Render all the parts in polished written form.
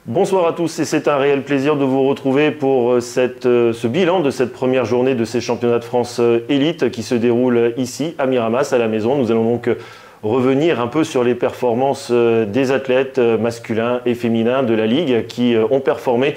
Bonsoir à tous et c'est un réel plaisir de vous retrouver pour ce bilan de cette première journée de ces championnats de France élite qui se déroulent ici à Miramas à la maison. Nous allons donc revenir un peu sur les performances des athlètes masculins et féminins de la Ligue qui ont performé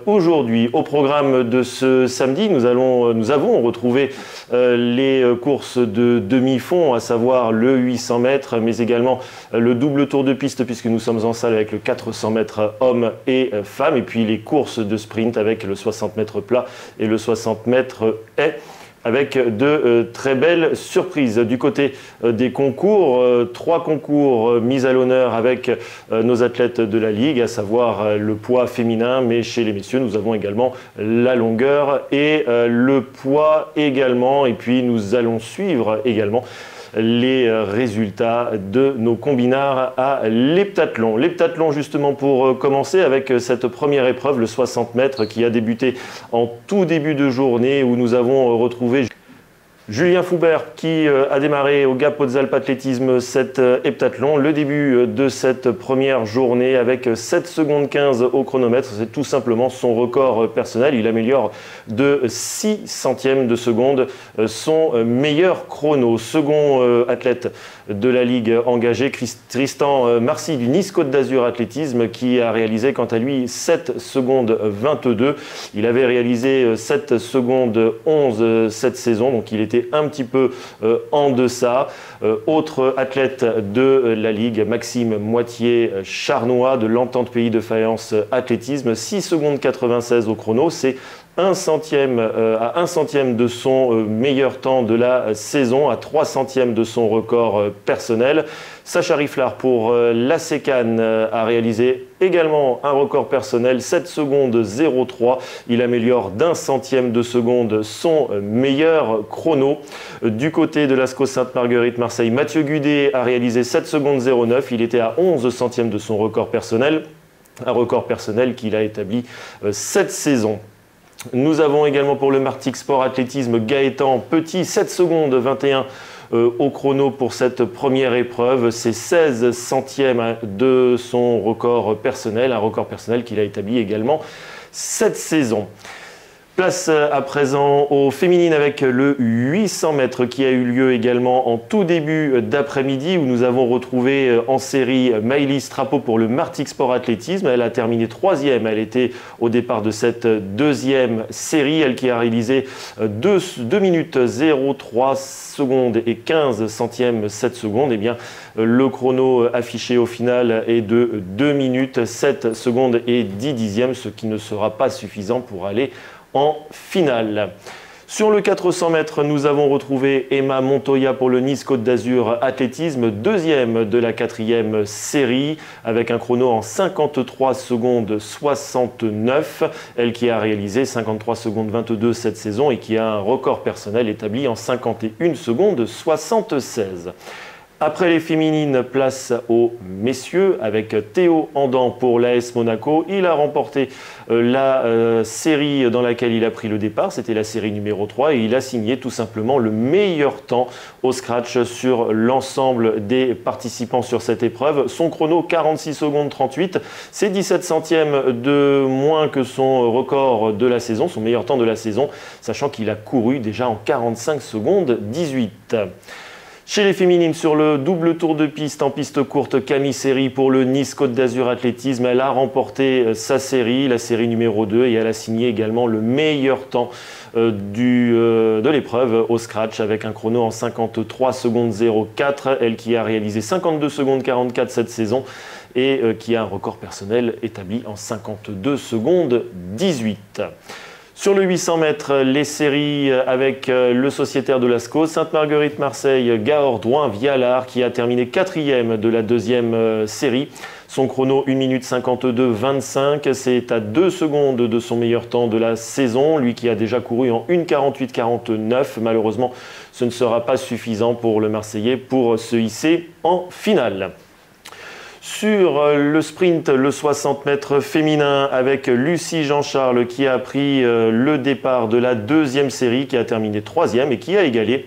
aujourd'hui. Au programme de ce samedi, nous avons retrouvé les courses de demi-fond, à savoir le 800 mètres, mais également le double tour de piste puisque nous sommes en salle avec le 400 mètres hommes et femmes, et puis les courses de sprint avec le 60 mètres plat et le 60 mètres haies, avec de très belles surprises. Du côté des concours, 3 concours mis à l'honneur avec nos athlètes de la Ligue, à savoir le poids féminin, mais chez les messieurs, nous avons également la longueur et le poids également. Et puis nous allons suivre également les résultats de nos combinards à l'heptathlon. L'heptathlon justement pour commencer avec cette première épreuve, le 60 mètres qui a débuté en tout début de journée où nous avons retrouvé Julien Foubert qui a démarré au Gap Hautes-Alpes Athlétisme cet heptathlon. Le début de cette première journée avec 7 secondes 15 au chronomètre, c'est tout simplement son record personnel. Il améliore de 6 centièmes de seconde son meilleur chrono. Second athlète de la Ligue engagée, Tristan Marcy du Nice Côte d'Azur Athlétisme qui a réalisé quant à lui 7 secondes 22. Il avait réalisé 7 secondes 11 cette saison, donc il était un petit peu en deçà. Autre athlète de la Ligue, Maxime Moitié-Charnois de l'Entente Pays de Fayence Athlétisme, 6 secondes 96 au chrono. C'est à 1 centième de son meilleur temps de la saison, à 3 centièmes de son record personnel. Sacha Riflard pour la Sécane a réalisé également un record personnel, 7 secondes 03. Il améliore d'1 centième de seconde son meilleur chrono. Du côté de l'ASCO Sainte-Marguerite Marseille, Mathieu Gudet a réalisé 7 secondes 09. Il était à 11 centièmes de son record personnel. Un record personnel qu'il a établi cette saison. Nous avons également pour le Martigues Sport Athlétisme Gaëtan Petit, 7 secondes 21 au chrono pour cette première épreuve. C'est 16 centièmes de son record personnel, un record personnel qu'il a établi également cette saison. Place à présent aux féminines avec le 800 mètres qui a eu lieu également en tout début d'après-midi où nous avons retrouvé en série Maëlys Trapeau pour le Martigues Sport Athlétisme. Elle a terminé 3e, elle était au départ de cette deuxième série, elle qui a réalisé 2 minutes 03 secondes et 15 centièmes 7 secondes. Et bien, le chrono affiché au final est de 2 minutes 7 secondes et 10 dixièmes, ce qui ne sera pas suffisant pour aller en finale. Sur le 400 mètres, nous avons retrouvé Emma Montoya pour le Nice Côte d'Azur Athlétisme, 2e de la 4e série, avec un chrono en 53 secondes 69. Elle qui a réalisé 53 secondes 22 cette saison et qui a un record personnel établi en 51 secondes 76. Après les féminines, place aux messieurs avec Théo Andan pour l'AS Monaco. Il a remporté la série dans laquelle il a pris le départ, c'était la série numéro 3 et il a signé tout simplement le meilleur temps au scratch sur l'ensemble des participants sur cette épreuve. Son chrono 46 secondes 38, c'est 17 centièmes de moins que son record de la saison, son meilleur temps de la saison, sachant qu'il a couru déjà en 45 secondes 18. Chez les féminines, sur le double tour de piste en piste courte, Camille Seri pour le Nice Côte d'Azur Athlétisme. Elle a remporté sa série, la série numéro 2, et elle a signé également le meilleur temps de l'épreuve au scratch avec un chrono en 53 secondes 04. Elle qui a réalisé 52 secondes 44 cette saison et qui a un record personnel établi en 52 secondes 18. Sur le 800 mètres, les séries avec le sociétaire de l'ASCO, Sainte-Marguerite Marseille, Gahor Drouin Vialard qui a terminé 4e de la deuxième série. Son chrono 1 minute 52 25, c'est à 2 secondes de son meilleur temps de la saison. Lui qui a déjà couru en 1 48 49. Malheureusement, ce ne sera pas suffisant pour le Marseillais pour se hisser en finale. Sur le sprint, le 60 mètres féminin avec Lucie Jean-Charles qui a pris le départ de la deuxième série, qui a terminé 3e et qui a égalé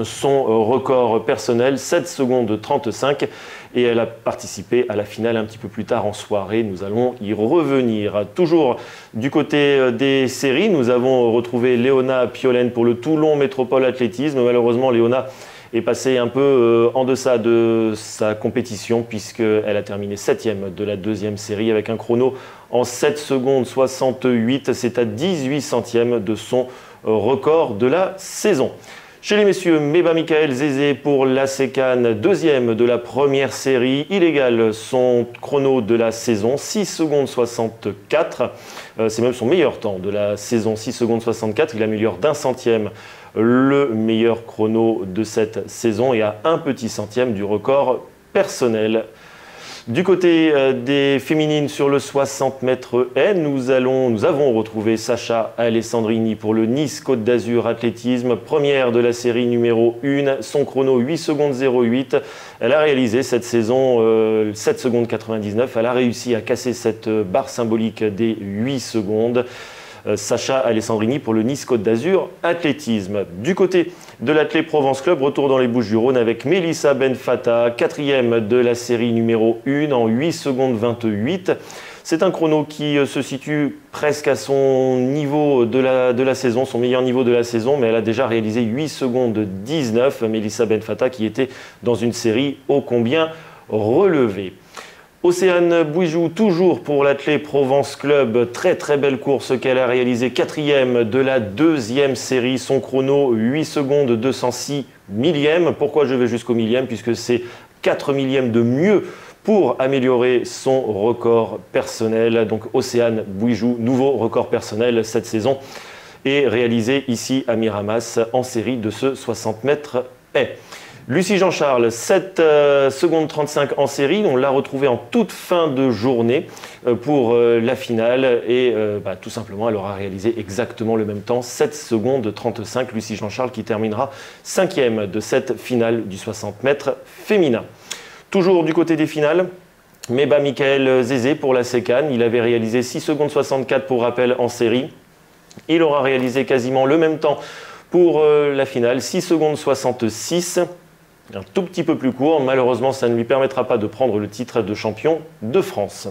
son record personnel, 7 secondes 35, et elle a participé à la finale un petit peu plus tard en soirée. Nous allons y revenir. Toujours du côté des séries, nous avons retrouvé Léona Piolène pour le Toulon Métropole Athlétisme. Malheureusement, Léona est passée un peu en deçà de sa compétition puisqu'elle a terminé 7e de la deuxième série avec un chrono en 7 secondes 68. C'est à 18 centièmes de son record de la saison. Chez les messieurs, Meba Michael Zézé pour la Sécane, deuxième de la première série. Il égale son chrono de la saison, 6 secondes 64. C'est même son meilleur temps de la saison, 6 secondes 64. Il améliore d'1 centième le meilleur chrono de cette saison et à un petit centième du record personnel. Du côté des féminines sur le 60 mètres haies, nous avons retrouvé Sacha Alessandrini pour le Nice Côte d'Azur Athlétisme, première de la série numéro 1, son chrono 8 secondes 08. Elle a réalisé cette saison 7 secondes 99, elle a réussi à casser cette barre symbolique des 8 secondes. Sacha Alessandrini pour le Nice Côte d'Azur Athlétisme. Du côté de l'Athlé Provence Club, retour dans les Bouches-du-Rhône avec Mélissa Benfata, quatrième de la série numéro 1 en 8 secondes 28. C'est un chrono qui se situe presque à son niveau de la saison, son meilleur niveau de la saison, mais elle a déjà réalisé 8 secondes 19. Mélissa Benfata qui était dans une série ô combien relevée. Océane Bouijou, toujours pour l'Athlé Provence Club, très très belle course qu'elle a réalisée, quatrième de la deuxième série, son chrono 8 secondes 206 millièmes. Pourquoi je vais jusqu'au millième? Puisque c'est 4 millièmes de mieux pour améliorer son record personnel. Donc Océane Bouijou, nouveau record personnel cette saison, est réalisé ici à Miramas en série de ce 60 mètres haies. Lucie Jean-Charles, 7 secondes 35 en série, on l'a retrouvée en toute fin de journée pour la finale et tout simplement elle aura réalisé exactement le même temps, 7 secondes 35, Lucie Jean-Charles qui terminera 5e de cette finale du 60 mètres féminin. Toujours du côté des finales, Meba Michael Zézé pour la Sécane, il avait réalisé 6 secondes 64 pour rappel en série, il aura réalisé quasiment le même temps pour la finale, 6 secondes 66. Un tout petit peu plus court, malheureusement ça ne lui permettra pas de prendre le titre de champion de France.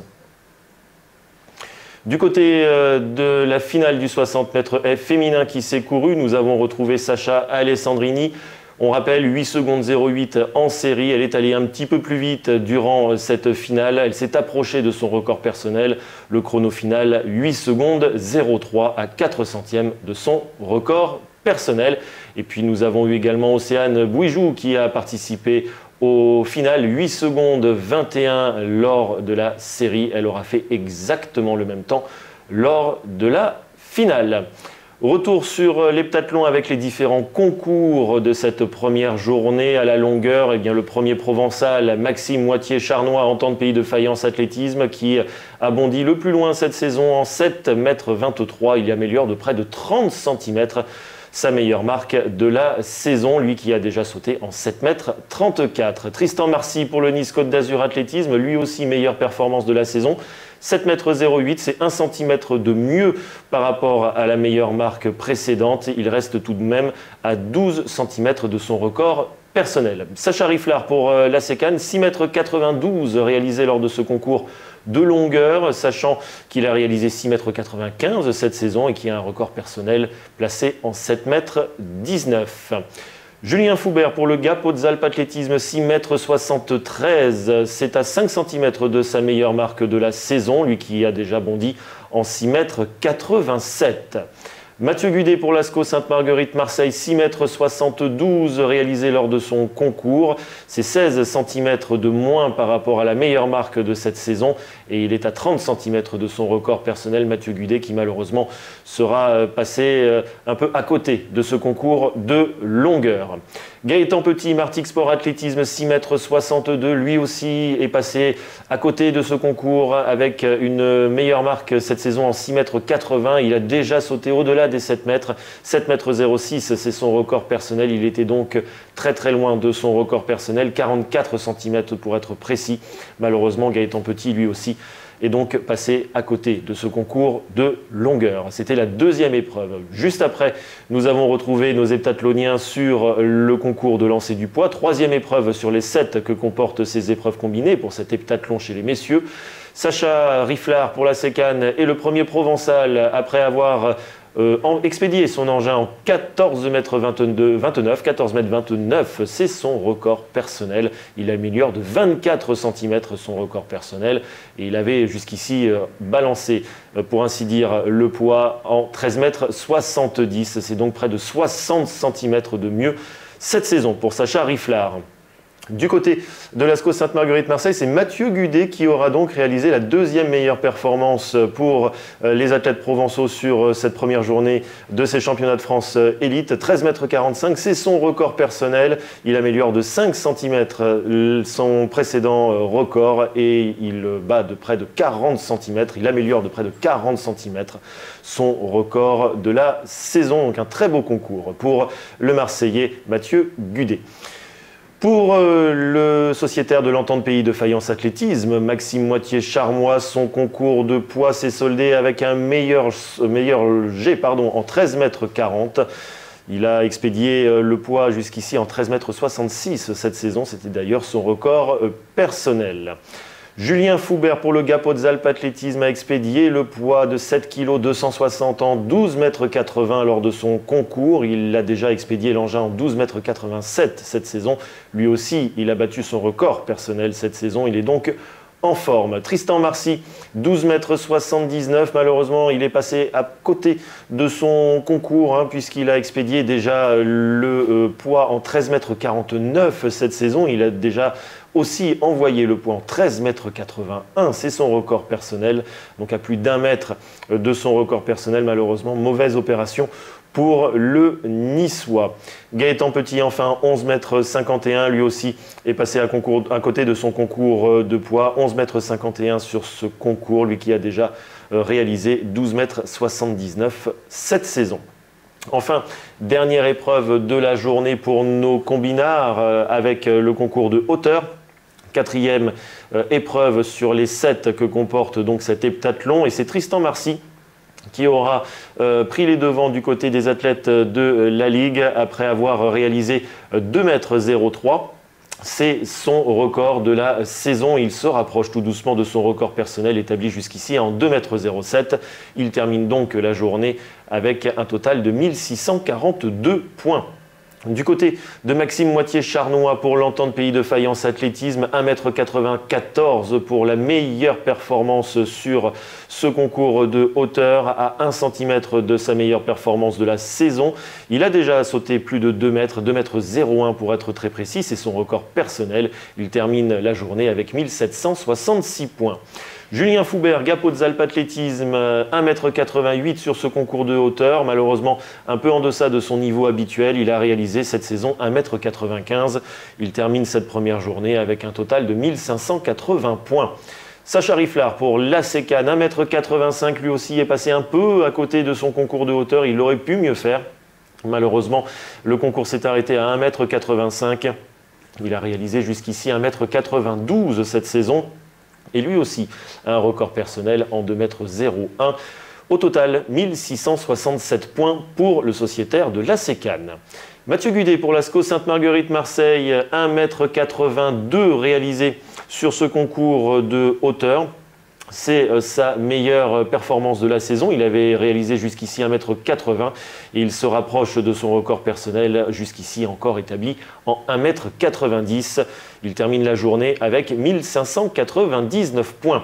Du côté de la finale du 60 mètres haies féminin qui s'est couru, nous avons retrouvé Sacha Alessandrini. On rappelle 8 secondes 08 en série, elle est allée un petit peu plus vite durant cette finale, elle s'est approchée de son record personnel, le chrono final 8 secondes 03 à 4 centièmes de son record personnel. Et puis nous avons eu également Océane Bouijou qui a participé au final 8 secondes 21 lors de la série. Elle aura fait exactement le même temps lors de la finale. Retour sur l'heptathlon avec les différents concours de cette première journée à la longueur. Eh bien, le premier provençal, Maxime Moitié-Charnois, Entente Pays de Fayence Athlétisme, qui a bondi le plus loin cette saison en 7,23 m. Il y améliore de près de 30 cm. Sa meilleure marque de la saison, lui qui a déjà sauté en 7,34 m. Tristan Marcy pour le Nice Côte d'Azur Athlétisme, lui aussi meilleure performance de la saison. 7,08 m, c'est 1 cm de mieux par rapport à la meilleure marque précédente. Il reste tout de même à 12 cm de son record personnel. Sacha Riflard pour la Sécane, 6,92 m réalisé lors de ce concours de longueur, sachant qu'il a réalisé 6,95 m cette saison et qu'il a un record personnel placé en 7,19 m. Julien Foubert pour le Gap Hautes-Alpes Athlétisme, 6,73 m. C'est à 5 cm de sa meilleure marque de la saison, lui qui a déjà bondi en 6,87 m. Mathieu Gudet pour l'Asco Sainte-Marguerite Marseille, 6,72 m réalisé lors de son concours. C'est 16 cm de moins par rapport à la meilleure marque de cette saison et il est à 30 cm de son record personnel. Mathieu Gudet qui malheureusement sera passé un peu à côté de ce concours de longueur. Gaëtan Petit, Martigues Sport Athlétisme, 6,62 m. Lui aussi est passé à côté de ce concours avec une meilleure marque cette saison en 6,80 m. Il a déjà sauté au-delà des 7 mètres. 7,06 m, c'est son record personnel. Il était donc très très loin de son record personnel. 44 cm pour être précis. Malheureusement, Gaëtan Petit, lui aussi, est donc passé à côté de ce concours de longueur. C'était la deuxième épreuve. Juste après, nous avons retrouvé nos heptathloniens sur le concours de lancer du poids. Troisième épreuve sur les 7 que comportent ces épreuves combinées pour cet heptathlon chez les messieurs. Sacha Rifflard pour la sécane est le premier provençal après avoir expédié son engin en 14,29 m, c'est son record personnel. Il améliore de 24 cm son record personnel et il avait jusqu'ici balancé, pour ainsi dire, le poids en 13,70 m. C'est donc près de 60 cm de mieux cette saison pour Sacha Rifflard. Du côté de l'ASCO Sainte-Marguerite-Marseille, c'est Mathieu Gudet qui aura donc réalisé la deuxième meilleure performance pour les athlètes provençaux sur cette première journée de ces championnats de France élite. 13,45 m, c'est son record personnel. Il améliore de 5 cm son précédent record et il bat de près de 40 cm. Il améliore de près de 40 cm son record de la saison. Donc un très beau concours pour le Marseillais Mathieu Gudet. Pour le sociétaire de l'Entente Pays de Fayence Athlétisme, Maxime Moitié-Charmois, son concours de poids s'est soldé avec un meilleur jet en 13,40 m. Il a expédié le poids jusqu'ici en 13,66 m cette saison. C'était d'ailleurs son record personnel. Julien Foubert pour le Gap Hautes-Alpes Athlétisme a expédié le poids de 7 kg 260 en 12,80 m lors de son concours. Il a déjà expédié l'engin en 12,87 m cette saison. Lui aussi, il a battu son record personnel cette saison. Il est donc en forme. Tristan Marcy, 12,79 m. Malheureusement, il est passé à côté de son concours puisqu'il a expédié déjà le poids en 13,49 m cette saison. Il a déjà aussi envoyé le poids en 13,81 m. C'est son record personnel. Donc à plus d'1 mètre de son record personnel, malheureusement, mauvaise opération pour le Niçois. Gaëtan Petit, enfin, 11,51 m, lui aussi est passé à côté de son concours de poids. 11,51 m sur ce concours, lui qui a déjà réalisé 12,79 m cette saison. Enfin, dernière épreuve de la journée pour nos combinards avec le concours de hauteur. Quatrième épreuve sur les 7 que comporte donc cet heptathlon et c'est Tristan Marcy qui aura pris les devants du côté des athlètes de la Ligue après avoir réalisé 2,03 m. C'est son record de la saison. Il se rapproche tout doucement de son record personnel établi jusqu'ici en 2,07 m. Il termine donc la journée avec un total de 1642 points. Du côté de Maxime Moitié-Charnois pour l'Entente Pays de Fayence Athlétisme, 1,94 m pour la meilleure performance sur ce concours de hauteur à 1 cm de sa meilleure performance de la saison. Il a déjà sauté plus de 2 mètres, 2,01 m pour être très précis, c'est son record personnel. Il termine la journée avec 1766 points. Julien Foubert, Gap Hautes-Alpes Athlétisme, 1,88 m sur ce concours de hauteur. Malheureusement, un peu en deçà de son niveau habituel. Il a réalisé cette saison 1,95 m. Il termine cette première journée avec un total de 1580 points. Sacha Rifflard pour la sécane, 1,85 m. Lui aussi est passé un peu à côté de son concours de hauteur. Il aurait pu mieux faire. Malheureusement, le concours s'est arrêté à 1,85 m. Il a réalisé jusqu'ici 1,92 m cette saison. Et lui aussi, un record personnel en 2,01 m. Au total, 1667 points pour le sociétaire de la sécane. Mathieu Gudet pour l'ASCO Sainte-Marguerite-Marseille, 1,82 m réalisé sur ce concours de hauteur. C'est sa meilleure performance de la saison. Il avait réalisé jusqu'ici 1,80 m et il se rapproche de son record personnel jusqu'ici encore établi en 1,90 m. Il termine la journée avec 1599 points.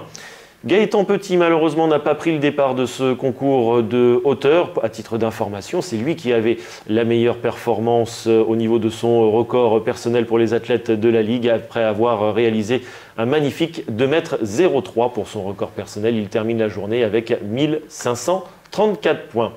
Gaëtan Petit, malheureusement, n'a pas pris le départ de ce concours de hauteur. À titre d'information, c'est lui qui avait la meilleure performance au niveau de son record personnel pour les athlètes de la Ligue après avoir réalisé un magnifique 2,03 m pour son record personnel. Il termine la journée avec 1534 points.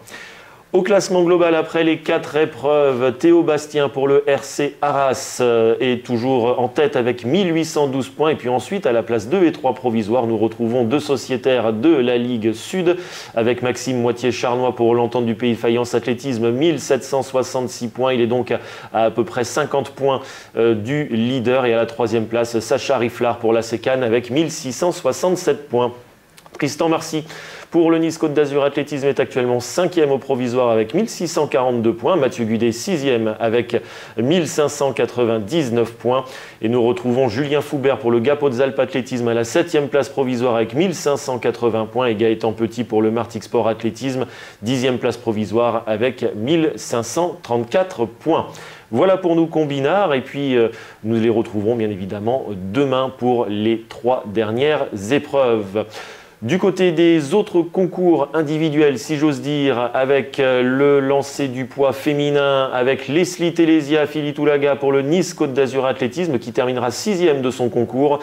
Au classement global, après les 4 épreuves, Théo Bastien pour le RC Arras est toujours en tête avec 1812 points. Et puis ensuite, à la place 2 et 3 provisoires, nous retrouvons deux sociétaires de la Ligue Sud avec Maxime Moitié-Charnois pour l'Entente du Pays de Fayence Athlétisme, 1766 points. Il est donc à peu près 50 points du leader. Et à la troisième place, Sacha Rifflard pour la sécane avec 1667 points. Tristan Marcy pour le Nice Côte d'Azur Athlétisme est actuellement 5e au provisoire avec 1642 points. Mathieu Gudet 6e avec 1599 points. Et nous retrouvons Julien Foubert pour le Gap Hautes-Alpes Athlétisme à la 7e place provisoire avec 1580 points. Et Gaëtan Petit pour le Martigues Sport Athlétisme, 10e place provisoire avec 1534 points. Voilà pour nous combinards et puis nous les retrouverons bien évidemment demain pour les 3 dernières épreuves. Du côté des autres concours individuels, si j'ose dire, avec le lancer du poids féminin, avec Leslie Télésia Filitoulaga pour le Nice Côte d'Azur Athlétisme qui terminera 6e de son concours.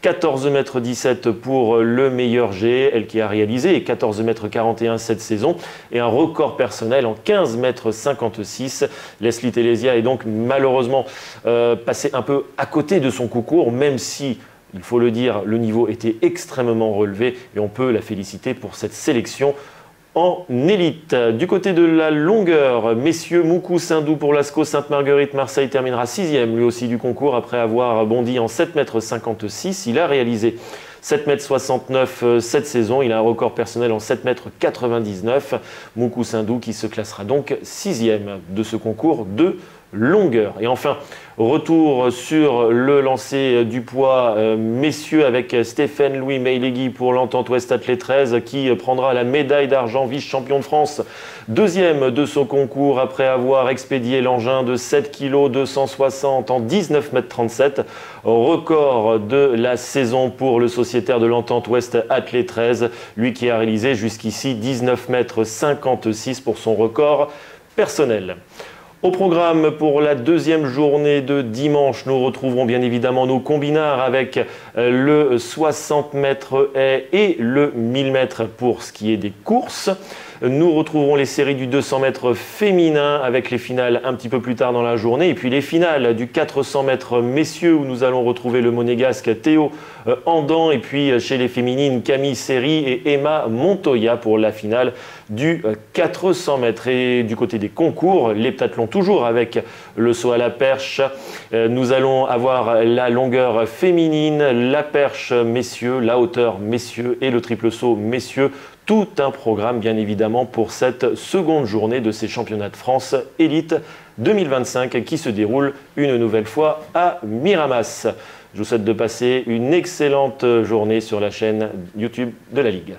14,17 m pour le meilleur G, elle qui a réalisé 14,41 m cette saison et un record personnel en 15,56 m. Leslie Télésia est donc malheureusement passée un peu à côté de son concours, même si, il faut le dire, le niveau était extrêmement relevé et on peut la féliciter pour cette sélection en élite. Du côté de la longueur, messieurs, Moukou Sindou pour l'ASCO Sainte-Marguerite Marseille terminera 6e lui aussi du concours après avoir bondi en 7,56 m. Il a réalisé 7,69 m cette saison. Il a un record personnel en 7,99 m. Moukou Sindou qui se classera donc 6e de ce concours de longueur. Et enfin, retour sur le lancer du poids messieurs avec Stéphane Louis Meilegui pour l'Entente Ouest Athlète 13 qui prendra la médaille d'argent vice-champion de France, 2e de son concours après avoir expédié l'engin de 7 kg 260 en 19,37 m, record de la saison pour le sociétaire de l'Entente Ouest Athlète 13, lui qui a réalisé jusqu'ici 19,56 m pour son record personnel. Au programme pour la 2e journée de dimanche, nous retrouverons bien évidemment nos combinards avec le 60 m haies et le 1000 m pour ce qui est des courses. Nous retrouverons les séries du 200 m féminin avec les finales un petit peu plus tard dans la journée. Et puis les finales du 400 m messieurs où nous allons retrouver le monégasque Théo Andan. Et puis chez les féminines, Camille Seri et Emma Montoya pour la finale du 400 m. Et du côté des concours, l'heptathlon toujours avec le saut à la perche. Nous allons avoir la longueur féminine, la perche messieurs, la hauteur messieurs et le triple saut messieurs. Tout un programme bien évidemment pour cette seconde journée de ces championnats de France Élite 2025 qui se déroule une nouvelle fois à Miramas. Je vous souhaite de passer une excellente journée sur la chaîne YouTube de la Ligue.